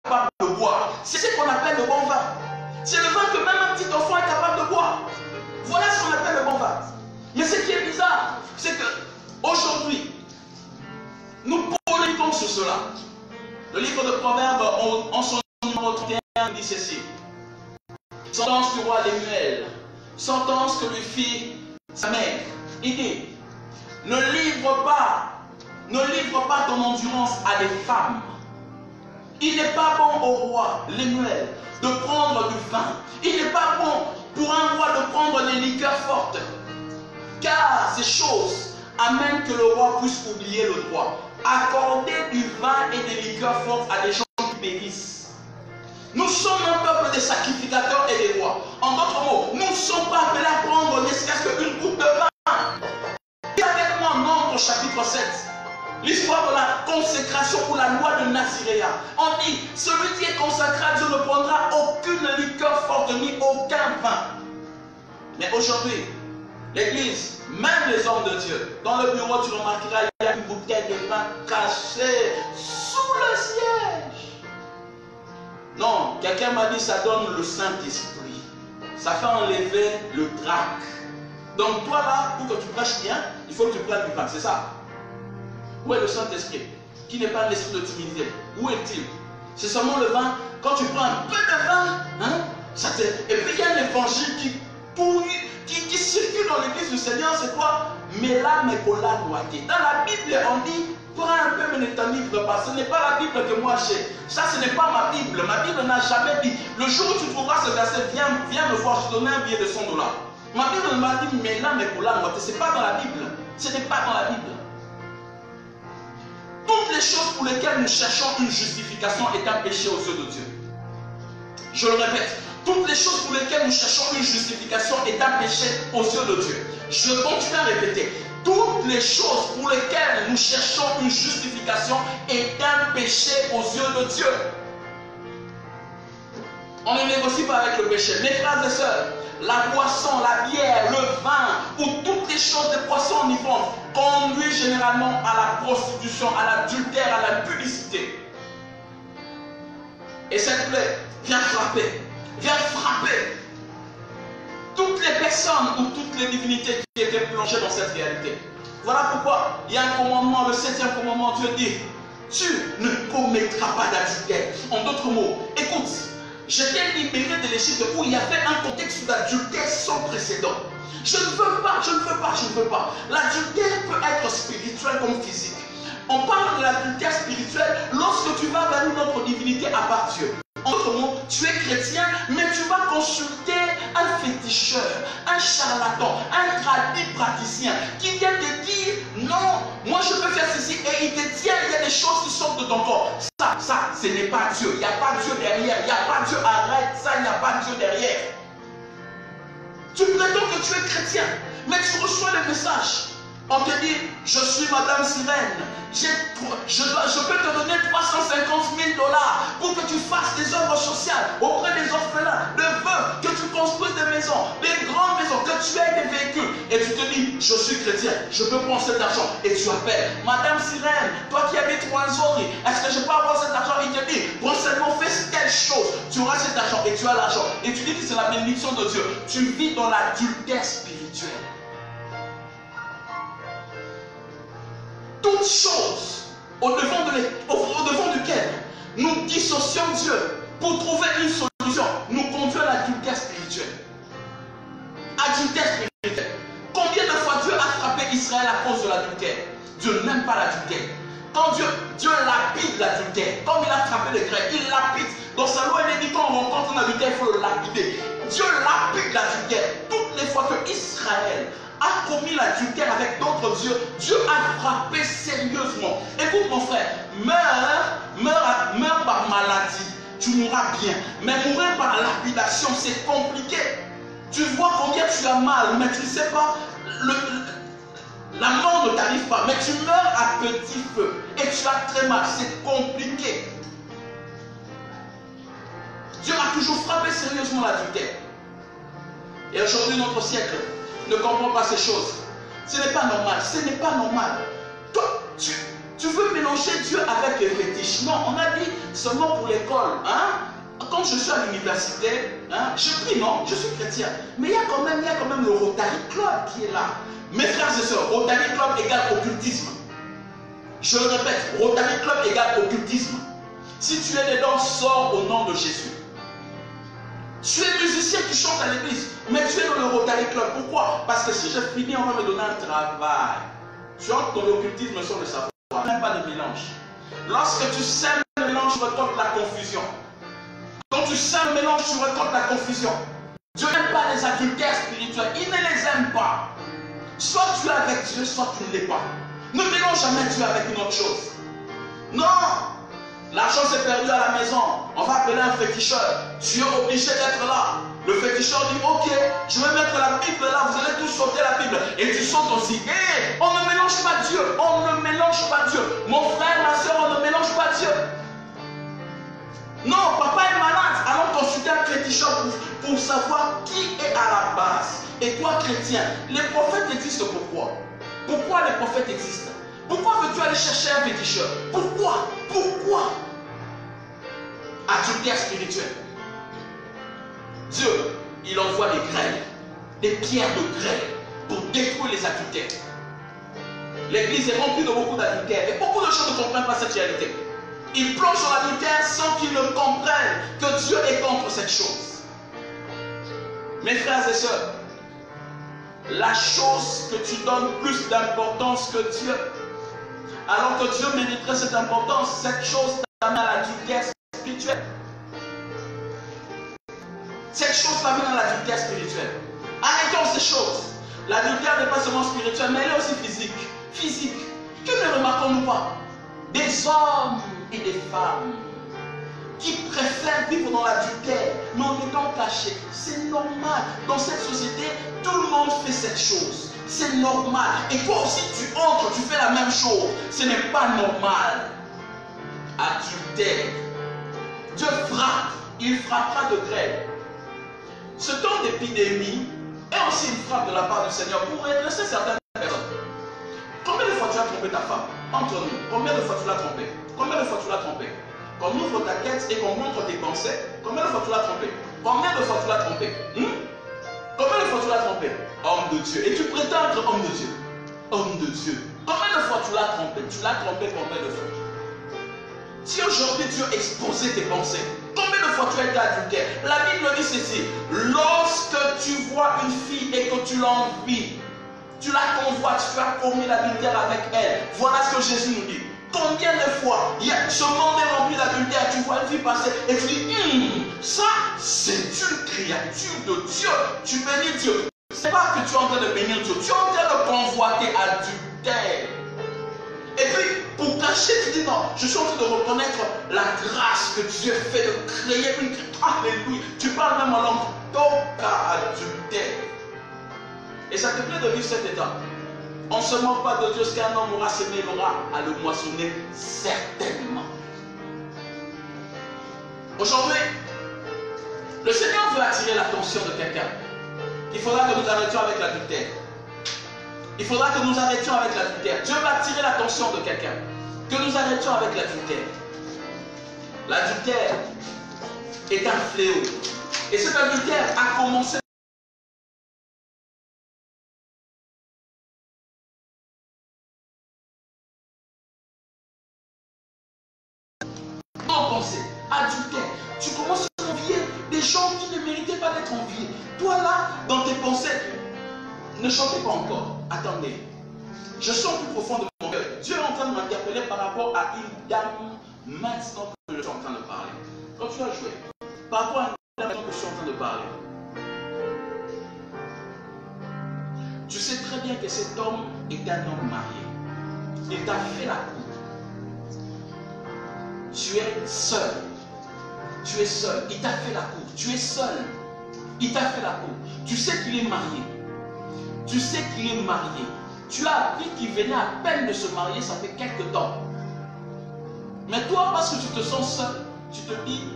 capable de boire. C'est ce qu'on appelle le bon vin. C'est le vin que même un petit enfant est capable de boire. Voilà ce qu'on appelle le bon vin. Mais ce qui est bizarre, c'est que aujourd'hui, nous polémiquons sur cela. Le livre de Proverbes, en son numéro 31, dit ceci. Sentence du roi Lémuel, sentence que lui fit sa mère. Il dit, ne livre pas ton endurance à des femmes. Il n'est pas bon au roi Lémuel de prendre du vin. Il n'est pas bon pour un roi de prendre des liqueurs fortes. Car ces choses amènent que le roi puisse oublier le droit. Accorder du vin et des liqueurs fortes à des gens qui périssent. Nous sommes un peuple de sacrificateurs et des rois. En d'autres mots, nous ne sommes pas appelés à prendre ne serait-ce qu'une goutte de vin. Et avec moi, Nombre chapitre 7. L'histoire de la consécration ou la loi de Naziréa. On dit, celui qui est consacré à Dieu ne prendra aucune liqueur forte ni aucun vin. Mais aujourd'hui, l'église, même les hommes de Dieu, dans le bureau, tu remarqueras, il y a une bouteille de vin cachée sous le siège. Non, quelqu'un m'a dit, ça donne le Saint-Esprit. Ça fait enlever le drac. Donc toi là, pour que tu prêches bien, il faut que tu prennes du vin, c'est ça? Où est le Saint-Esprit? Qui n'est pas un esprit de timidité? Où est-il? C'est seulement le vin. Quand tu prends un peu de vin, hein, ça te... Et puis il y a un évangile qui circule dans l'église du Seigneur, c'est quoi? Mais là, mais qu'on l'a noité. Dans la Bible, on dit, prends un peu, mais ne t'enivre pas. Ce n'est pas la Bible que moi j'ai. Ça, ce n'est pas ma Bible. Ma Bible n'a jamais dit. Le jour où tu trouveras ce verset, viens me voir, je te donne un billet de $100. Ma Bible m'a dit, mais là, mais qu'on l'a noité. Ce n'est pas dans la Bible. Ce n'est pas dans la Bible. Toutes les choses pour lesquelles nous cherchons une justification est un péché aux yeux de Dieu. Je le répète, toutes les choses pour lesquelles nous cherchons une justification est un péché aux yeux de Dieu. Je continue à répéter, toutes les choses pour lesquelles nous cherchons une justification est un péché aux yeux de Dieu. On ne négocie pas avec le péché. Mes frères et sœurs, la boisson, la bière, le vin ou toutes les choses de boissons enivrantes conduit généralement à la prostitution, à l'adultère, à la publicité. Et cette plaie vient frapper toutes les personnes ou toutes les divinités qui étaient plongées dans cette réalité. Voilà pourquoi il y a un commandement, le 7e commandement, Dieu dit, tu ne commettras pas d'adultère. En d'autres mots, écoute, j'étais libéré de l'Égypte où il y avait un contexte d'adultère sans précédent. Je ne veux pas. L'adultère peut être spirituel comme physique. On parle de l'adultère spirituel lorsque tu vas vers une autre divinité à part Dieu. En d'autres mots, tu es chrétien, mais tu vas consulter un féticheur, un charlatan, un tradit praticien qui vient te dire non, moi je peux faire ceci et il te tient, il y a des choses qui sortent de ton corps. Ça, ce n'est pas Dieu. Il n'y a pas Dieu derrière. Il n'y a pas Dieu. Arrête ça, il n'y a pas Dieu derrière. Tu prétends que tu es chrétien, mais tu reçois le message. On te dit, je suis Madame Sirène. Je peux te donner 350 000 $ pour que tu fasses des œuvres sociales auprès des orphelins, de veuves, que tu construises des maisons, des grandes maisons, que tu aies des véhicules. Et tu te dis, je suis chrétien, je peux prendre cet argent. Et tu appelles, Madame Sirène, toi qui habites Wanzori, est-ce que je peux avoir cet argent? Il te dit, bon seulement fais telle chose, tu auras cet argent et tu as l'argent. Et tu dis que c'est la bénédiction de Dieu. Tu vis dans l'adultère spirituel. Toutes choses au-devant duquel nous dissocions Dieu pour trouver une solution, nous conduit à l'adultère spirituel. Adultère spirituel. Combien de fois Dieu a frappé Israël à cause de l'adultère? Dieu n'aime pas l'adultère. Quand Dieu lapide l'adultère, comme il a frappé les Grecs, il lapide. Dans sa loi, il dit quand on rencontre un adultère, il faut le lapider. Dieu lapide l'adultère. Toutes les fois que Israël a commis l'adultère avec d'autres dieux, Dieu a frappé sérieusement. Écoute mon frère, meurs par maladie, tu mourras bien. Mais mourir par lapidation, c'est compliqué. Tu vois combien tu as mal, mais tu ne sais pas, la mort ne t'arrive pas, mais tu meurs à petit feu et tu as très mal, c'est compliqué. Dieu a toujours frappé sérieusement l'adultère. Et aujourd'hui, notre siècle ne comprend pas ces choses. Ce n'est pas normal. Ce n'est pas normal. Toi, Tu veux mélanger Dieu avec les fétiches. Non, on a dit seulement pour l'école. Hein? Quand je suis à l'université, hein, je prie, non, je suis chrétien. Mais il y a quand même le Rotary Club qui est là. Mes frères et sœurs, Rotary Club égale occultisme. Je le répète, Rotary Club égale occultisme. Si tu es dedans, sors au nom de Jésus. Tu es musicien qui chante à l'église, mais tu es dans le Rotary Club. Pourquoi? Parce que si je finis, on va me donner un travail. Tu entres dans l'occultisme sans le savoir. Il n'y a pas de mélange. Lorsque tu sèmes le mélange, tu récoltes la confusion. Quand tu sèmes le mélange, tu récoltes la confusion. Dieu n'aime pas les adultères spirituels. Il ne les aime pas. Soit tu es avec Dieu, soit tu ne l'es pas. Ne mélange jamais Dieu avec une autre chose. Non. L'argent s'est perdu à la maison. On va appeler un féticheur. Tu es obligé d'être là. Le féticheur dit, ok, je vais mettre la Bible là, vous allez tous sauter la Bible. Et tu sautes aussi. Et on ne mélange pas Dieu. On ne mélange pas Dieu. Mon frère, ma soeur, on ne mélange pas Dieu. Non, papa est malade. Allons consulter un féticheur pour savoir qui est à la base. Et toi, chrétien, les prophètes existent pourquoi? Pourquoi les prophètes existent? Pourquoi veux-tu aller chercher un féticheur? Pourquoi? Pourquoi? Adultère spirituel. Dieu, il envoie des grêles, des pierres de grêle pour détruire les adultères. L'église est remplie de beaucoup d'adultères et beaucoup de gens ne comprennent pas cette réalité. Ils plongent dans l'adultère sans qu'ils ne comprennent que Dieu est contre cette chose. Mes frères et sœurs, la chose que tu donnes plus d'importance que Dieu, alors que Dieu mériterait cette importance, cette chose t'amène à l'adultère spirituel. Cette chose t'amène à l'adultère spirituel. Arrêtons ces choses. L'adultère n'est pas seulement spirituel, mais elle est aussi physique. Physique. Que ne remarquons-nous pas? Des hommes et des femmes qui préfèrent vivre dans l'adultère, mais en étant cachés. C'est normal. Dans cette société, tout le monde fait cette chose. C'est normal. Et toi aussi, tu entres, tu fais la même chose. Ce n'est pas normal. Adultère. Dieu frappe. Il frappera de grêle. Ce temps d'épidémie est aussi une frappe de la part du Seigneur pour redresser certaines personnes. Combien de fois tu as trompé ta femme? Entre nous, combien de fois tu l'as trompé? Combien de fois tu l'as trompé? Qu'on ouvre ta tête et qu'on montre tes pensées, combien de fois tu l'as trompé? Combien de fois tu l'as trompé? Combien de fois tu l'as trompé? Homme de Dieu. Et tu prétends être homme de Dieu. Homme de Dieu. Combien de fois tu l'as trompé? Tu l'as trompé combien de fois? Si aujourd'hui Dieu exposait tes pensées, combien de fois tu as été adultère? La Bible dit ceci: lorsque tu vois une fille et que tu l'envies, tu la convoites, tu as commis l'adultère avec elle. Voilà ce que Jésus nous dit. Combien de fois ce monde est rempli d'adultère, tu vois une fille passer et tu dis, ça c'est une créature de Dieu. Tu bénis Dieu. Ce n'est pas que tu es en train de bénir Dieu, tu es en train de convoiter adultère. Et puis, pour cacher, tu dis non, je suis en train de reconnaître la grâce que Dieu fait de créer une créature. Alléluia. Tu parles même en langue. Toka adultère. Et ça te plaît de vivre cet état. On ne se moque pas de Dieu. Ce qu'un homme aura semé, il aura à le moissonner certainement. Aujourd'hui, le Seigneur veut attirer l'attention de quelqu'un. Il faudra que nous arrêtions avec l'adultère. Il faudra que nous arrêtions avec l'adultère. Dieu va attirer l'attention de quelqu'un. Que nous arrêtions avec l'adultère. L'adultère est un fléau. Et cet adultère a commencé en pensée. Adultère. Tu commences à envier des gens qui ne méritaient pas d'être enviés. Toi là, dans tes pensées, ne chantez pas encore. Attendez. Je sens plus profond de mon cœur. Dieu est en train de m'interpeller par rapport à une dame maintenant que je suis en train de parler. Quand tu as joué, par rapport à une dame maintenant que je suis en train de parler. Tu sais très bien que cet homme est un homme marié. Il t'a fait la cour. Tu es seul. Tu es seul. Il t'a fait la cour. Tu es seul. Il t'a fait la cour. Tu sais qu'il est marié. Tu sais qu'il est marié. Tu as appris qu'il venait à peine de se marier, ça fait quelque temps. Mais toi, parce que tu te sens seul, tu te dis,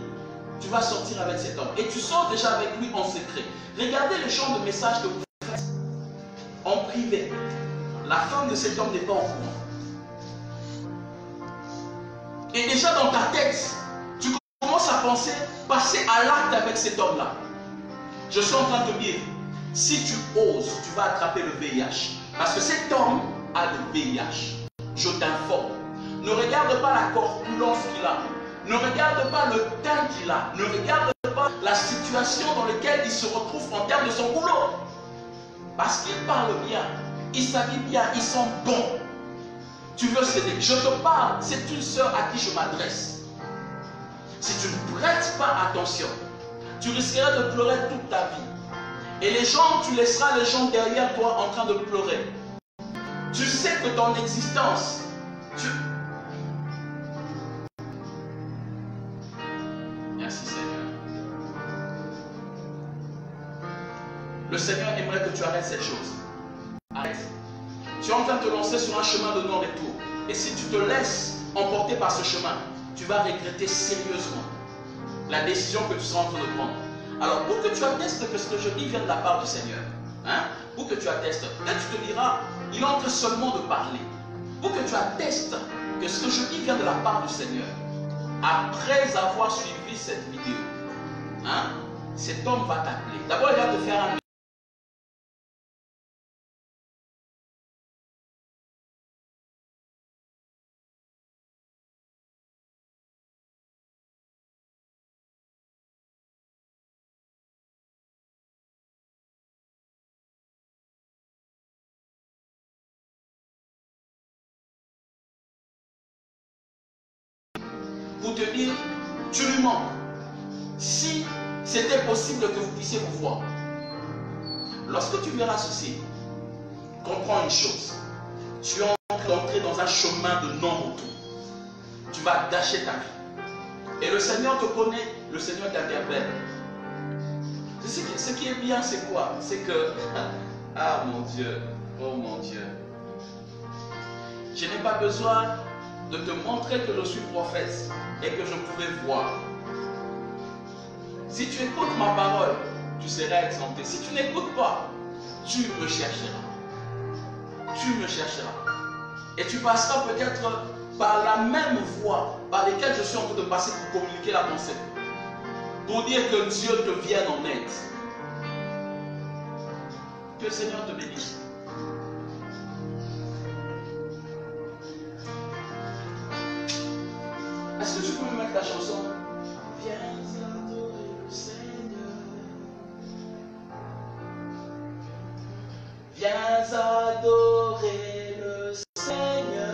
tu vas sortir avec cet homme. Et tu sors déjà avec lui en secret. Regardez le genre de message que vous faites en privé. La femme de cet homme n'est pas au courant. Et déjà dans ta tête, tu commences à penser, passer à l'acte avec cet homme-là. Je suis en train de te dire, si tu oses, tu vas attraper le VIH. Parce que cet homme a le VIH. Je t'informe. Ne regarde pas la corpulence qu'il a. Ne regarde pas le teint qu'il a. Ne regarde pas la situation dans laquelle il se retrouve en termes de son boulot. Parce qu'il parle bien, il s'habille bien, il sent bon. Tu veux céder. Je te parle, c'est une sœur à qui je m'adresse. Si tu ne prêtes pas attention, tu risqueras de pleurer toute ta vie. Et les gens, tu laisseras les gens derrière toi en train de pleurer. Tu sais que ton existence, Merci Seigneur. Le Seigneur aimerait que tu arrêtes cette chose. Arrête. Tu es en train de te lancer sur un chemin de non-retour. Et si tu te laisses emporter par ce chemin, tu vas regretter sérieusement la décision que tu seras en train de prendre. Alors, pour que tu attestes que ce que je dis vient de la part du Seigneur, pour que tu attestes, là tu te diras, il est en train seulement de parler. Pour que tu attestes que ce que je dis vient de la part du Seigneur, après avoir suivi cette vidéo, cet homme va t'appeler. D'abord, il va te faire un pour te dire, tu lui manques. Si c'était possible que vous puissiez vous voir. Lorsque tu verras ceci, comprends une chose. Tu es en train d'entrer dans un chemin de non-retour. Tu vas gâcher ta vie. Et le Seigneur te connaît, le Seigneur t'interpelle. Ce qui est bien, c'est quoi? C'est que, ah mon Dieu, oh mon Dieu, je n'ai pas besoin de te montrer que je suis prophète et que je pouvais voir. Si tu écoutes ma parole, tu seras exempté. Si tu n'écoutes pas, tu me chercheras. Tu me chercheras. Et tu passeras peut-être par la même voie par laquelle je suis en train de passer pour communiquer la pensée. Pour dire que Dieu te vienne en aide. Que le Seigneur te bénisse. Est-ce que tu peux me mettre la chanson? Viens adorer le Seigneur. Viens adorer le Seigneur.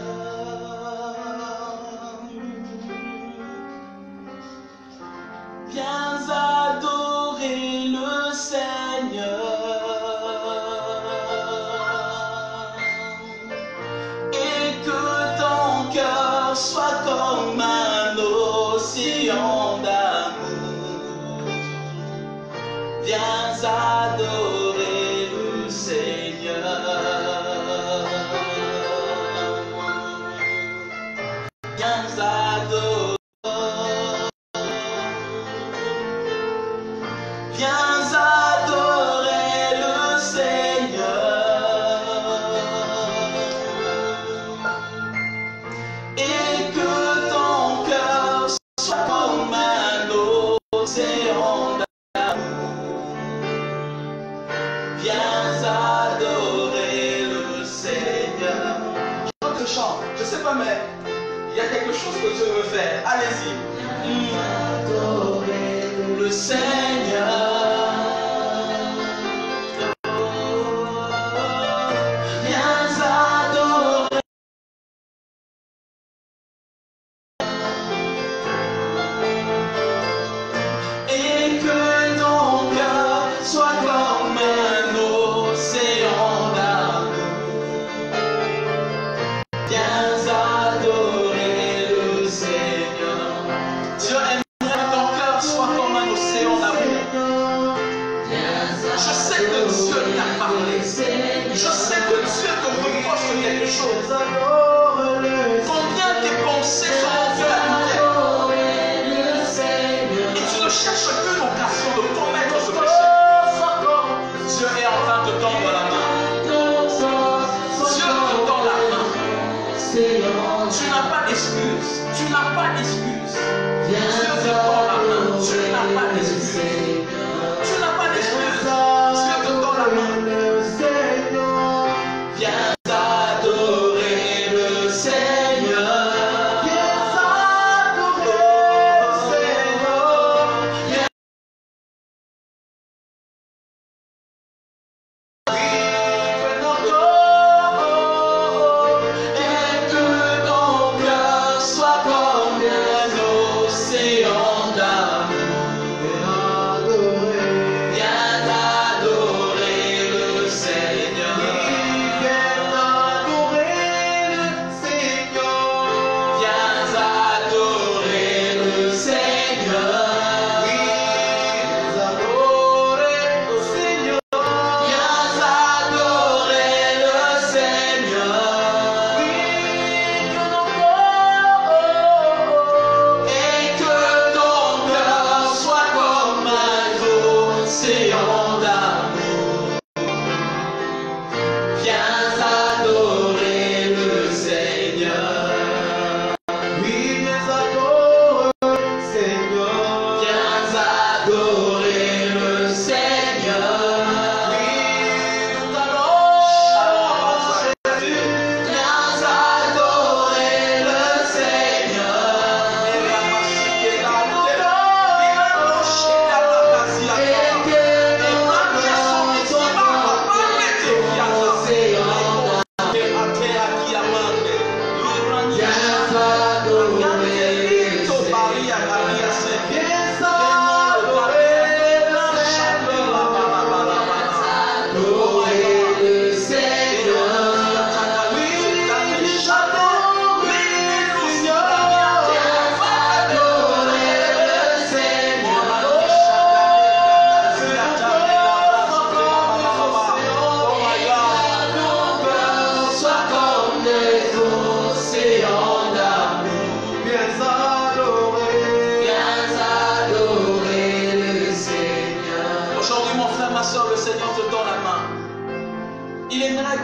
Viens adorer le Seigneur. Et que ton cœur soit comme un océan d'amour. Viens adorer le Seigneur. Viens adorer. Viens adorer le Seigneur. Et que ton cœur soit comme un océan d'amour. Viens adorer le Seigneur. Je chante, je sais pas, mais il y a quelque chose que Dieu veut faire. Allez-y. Adorer le Seigneur. Dieu aimerait que ton cœur soit comme un océan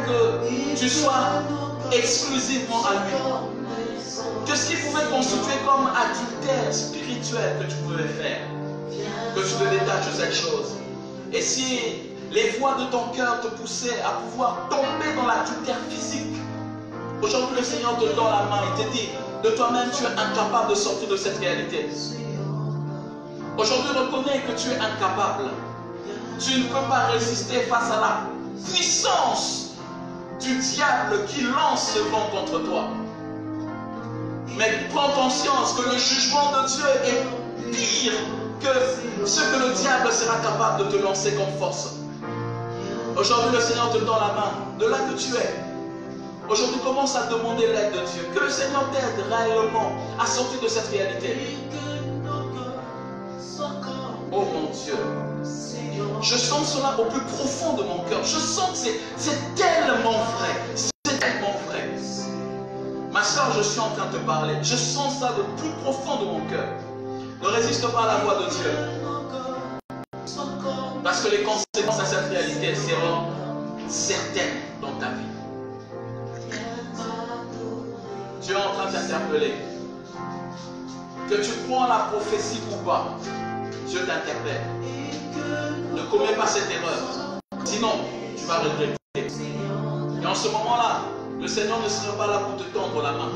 que tu sois exclusivement à lui. Que ce qui pouvait constituer comme adultère spirituel que tu pouvais faire, que tu te détaches de cette chose. Et si les voix de ton cœur te poussaient à pouvoir tomber dans l'adultère physique, aujourd'hui le Seigneur te tend la main et te dit, de toi-même tu es incapable de sortir de cette réalité. Aujourd'hui reconnais que tu es incapable. Tu ne peux pas résister face à la puissance du diable qui lance ce vent contre toi. Mais prends conscience que le jugement de Dieu est pire que ce que le diable sera capable de te lancer comme force. Aujourd'hui, le Seigneur te tend la main, de là que tu es. Aujourd'hui, commence à demander l'aide de Dieu. Que le Seigneur t'aide réellement à sortir de cette réalité. Oh mon Dieu, je sens cela au plus profond de mon cœur. Je sens que c'est tellement vrai. C'est tellement vrai. Ma soeur, je suis en train de te parler. Je sens ça le plus profond de mon cœur. Ne résiste pas à la voix de Dieu. Parce que les conséquences de cette réalité seront certaines dans ta vie. Dieu est en train de t'interpeller. Que tu prends la prophétie ou pas, Dieu t'interpelle. Ne commets pas cette erreur. Sinon, tu vas regretter. Et en ce moment-là, le Seigneur ne sera pas là pour te tendre la main.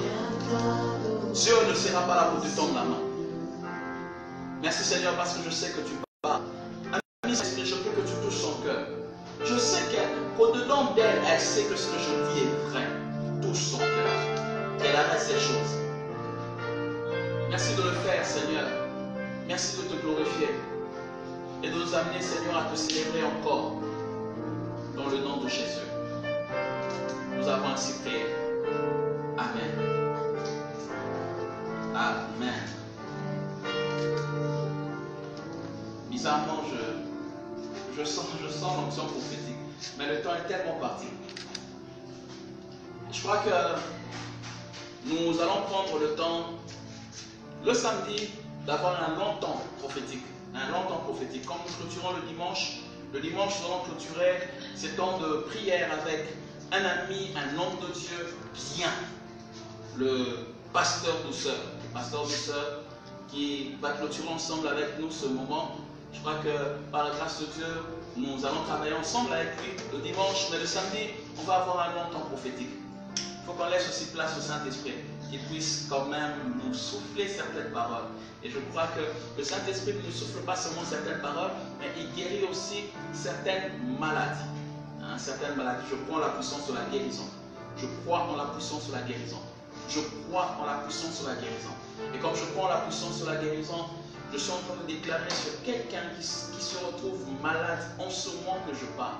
Dieu ne sera pas là pour te tendre la main. Merci Seigneur parce que je sais que tu parles. Ami, je veux que tu touches son cœur. Je sais qu'au-dedans d'elle, elle sait que ce que je dis est vrai. Touche son cœur. Elle arrête ces choses. Merci de le faire, Seigneur. Merci de te glorifier. Et de nous amener, Seigneur, à te célébrer encore. Dans le nom de Jésus. Nous avons ainsi prié. Amen. Amen. Bizarrement, je sens l'onction prophétique. Mais le temps est tellement parti. Je crois que nous allons prendre le temps, le samedi, d'avoir un long temps prophétique. Un long temps prophétique. Quand nous clôturons le dimanche, nous allons clôturer ces temps de prière avec un ami, un homme de Dieu bien, le pasteur Douceur. Le pasteur Douceur qui va clôturer ensemble avec nous ce moment. Je crois que par la grâce de Dieu, nous allons travailler ensemble avec lui le dimanche, mais le samedi, on va avoir un long temps prophétique. Il faut qu'on laisse aussi place au Saint-Esprit, qu'il puisse quand même nous souffler certaines paroles. Et je crois que le Saint-Esprit ne souffle pas seulement certaines paroles, mais il guérit aussi certaines maladies. Certaines maladies. Je crois en la puissance de la guérison. Je crois en la puissance de la guérison. Je crois en la puissance de la guérison. Et comme je crois en la puissance de la guérison, je suis en train de déclarer sur quelqu'un qui se retrouve malade en ce moment que je parle,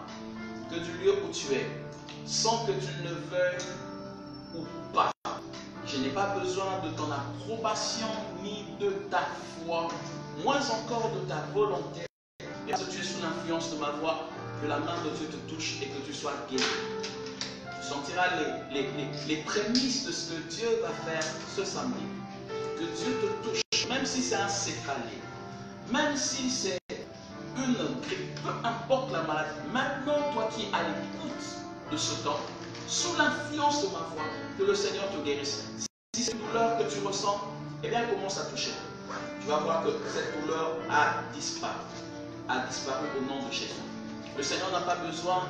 que du lieu où tu es, sans que tu ne le veuilles ou pas, je n'ai pas besoin de ton approbation ni de ta foi, moins encore de ta volonté. Et parce que tu es sous l'influence de ma voix, que la main de Dieu te touche et que tu sois guéri. Tu sentiras les prémices de ce que Dieu va faire ce samedi. Que Dieu te touche, même si c'est un céphalée, même si c'est une grippe, peu importe la maladie. Maintenant, toi qui es à l'écoute de ce temps, sous l'influence de ma voix, que le Seigneur te guérisse. Si c'est une douleur que tu ressens, eh bien commence à toucher. Tu vas voir que cette douleur a disparu au nom de Jésus. Le Seigneur n'a pas besoin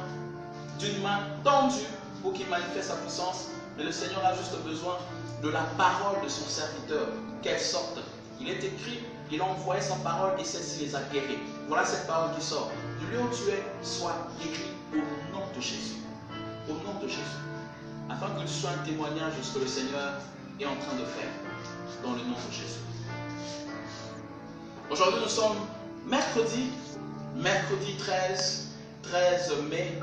d'une main tendue pour qu'il manifeste sa puissance, mais le Seigneur a juste besoin de la parole de son serviteur, qu'elle sorte. Il est écrit, il a envoyé sa parole et celle-ci les a guéris. Voilà cette parole qui sort. Du lieu où tu es, sois guéri au nom de Jésus. Au nom de Jésus. Afin que tu sois un témoignage de ce que le Seigneur est en train de faire. Dans le nom de Jésus. Aujourd'hui, nous sommes mercredi 13 mai.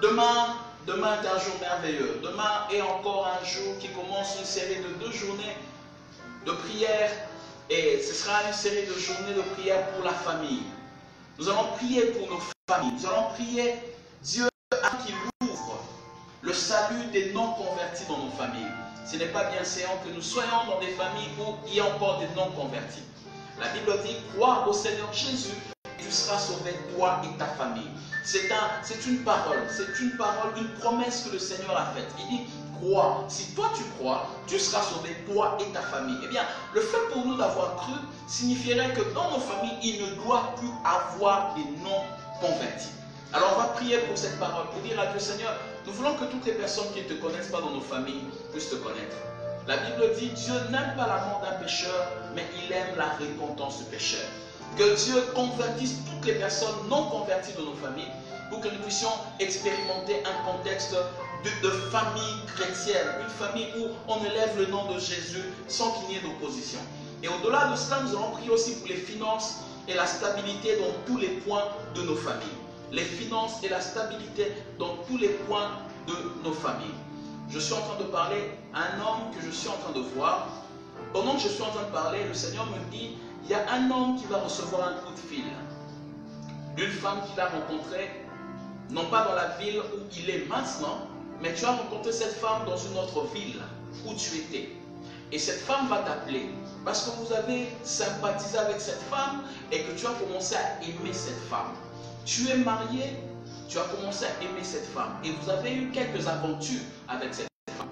Demain est un jour merveilleux. Demain est encore un jour qui commence une série de 2 journées de prière. Et ce sera une série de journées de prière pour la famille. Nous allons prier pour nos familles. Nous allons prier Dieu afin qu'il ouvre le salut des non-convertis dans nos familles. Ce n'est pas bien séant que nous soyons dans des familles où il y a encore des non-convertis. La Bible dit, crois au Seigneur Jésus et tu seras sauvé, toi et ta famille. C'est une parole, une promesse que le Seigneur a faite. Il dit, crois. Si toi tu crois, tu seras sauvé, toi et ta famille. Eh bien, le fait pour nous d'avoir cru signifierait que dans nos familles, il ne doit plus avoir des non-convertis. Alors on va prier pour cette parole, pour dire à Dieu, Seigneur, nous voulons que toutes les personnes qui ne te connaissent pas dans nos familles puissent te connaître. La Bible dit, Dieu n'aime pas la mort d'un pécheur, mais il aime la repentance du pécheur. Que Dieu convertisse toutes les personnes non converties de nos familles pour que nous puissions expérimenter un contexte de famille chrétienne, une famille où on élève le nom de Jésus sans qu'il n'y ait d'opposition. Et au-delà de cela, nous allons prier aussi pour les finances et la stabilité dans tous les points de nos familles. Les finances et la stabilité dans tous les points de nos familles. Je suis en train de parler à un homme que je suis en train de voir. Pendant que je suis en train de parler, le Seigneur me dit, il y a un homme qui va recevoir un coup de fil d'une femme qu'il a rencontrée, non pas dans la ville où il est maintenant, mais tu as rencontré cette femme dans une autre ville où tu étais. Et cette femme va t'appeler parce que vous avez sympathisé avec cette femme et que tu as commencé à aimer cette femme. Tu es marié, tu as commencé à aimer cette femme et vous avez eu quelques aventures avec cette femme.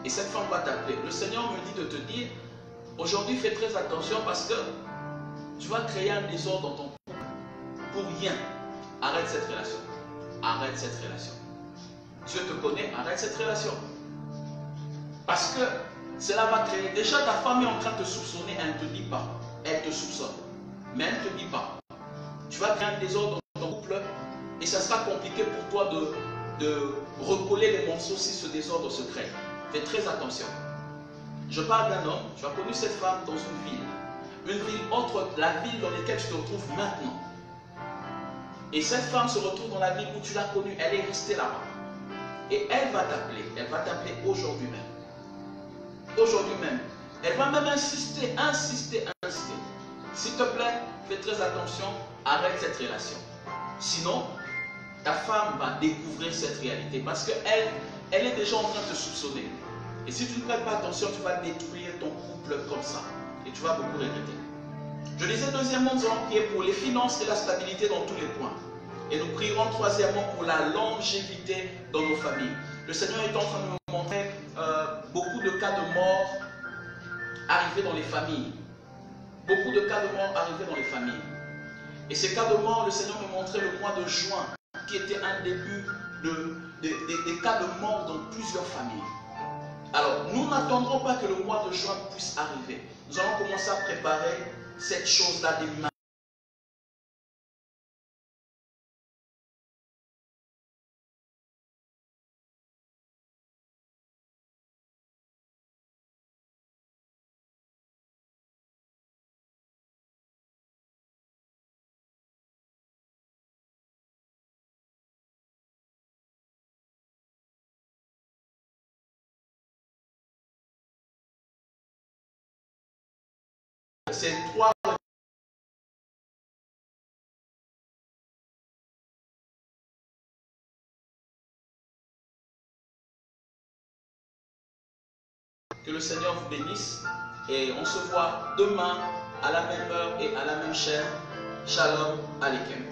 Et cette femme va t'appeler. Le Seigneur me dit de te dire, aujourd'hui fais très attention parce que tu vas créer un désordre dans ton couple. Pour rien, arrête cette relation. Arrête cette relation. Dieu te connaît, arrête cette relation. Parce que cela va créer. Déjà ta femme est en train de te soupçonner, elle ne te dit pas. Elle te soupçonne. Mais elle ne te dit pas. Tu vas créer un désordre dans ton couple et ça sera compliqué pour toi de recoller les morceaux si ce désordre se crée. Fais très attention. Je parle d'un homme, tu as connu cette femme dans une ville autre, la ville dans laquelle tu te retrouves maintenant. Et cette femme se retrouve dans la ville où tu l'as connue, elle est restée là-bas. Et elle va t'appeler aujourd'hui même. Aujourd'hui même. Elle va même insister. S'il te plaît, fais très attention, arrête cette relation. Sinon, ta femme va découvrir cette réalité parce qu'elle est déjà en train de te soupçonner. Et si tu ne prêtes pas attention, tu vas détruire ton couple comme ça. Et tu vas beaucoup regretter. Je disais deuxièmement, nous allons prier pour les finances et la stabilité dans tous les points. Et nous prierons troisièmement pour la longévité dans nos familles. Le Seigneur est en train de nous montrer beaucoup de cas de mort arrivés dans les familles. Beaucoup de cas de mort arrivés dans les familles. Et ces cas de mort, le Seigneur me montrait le mois de juin, qui était un début des cas de mort dans plusieurs familles. Alors, nous n'attendrons pas que le mois de juin puisse arriver. Nous allons commencer à préparer cette chose-là dès maintenant. C'est trois. Que le Seigneur vous bénisse et on se voit demain à la même heure et à la même chaîne. Shalom Aleichem.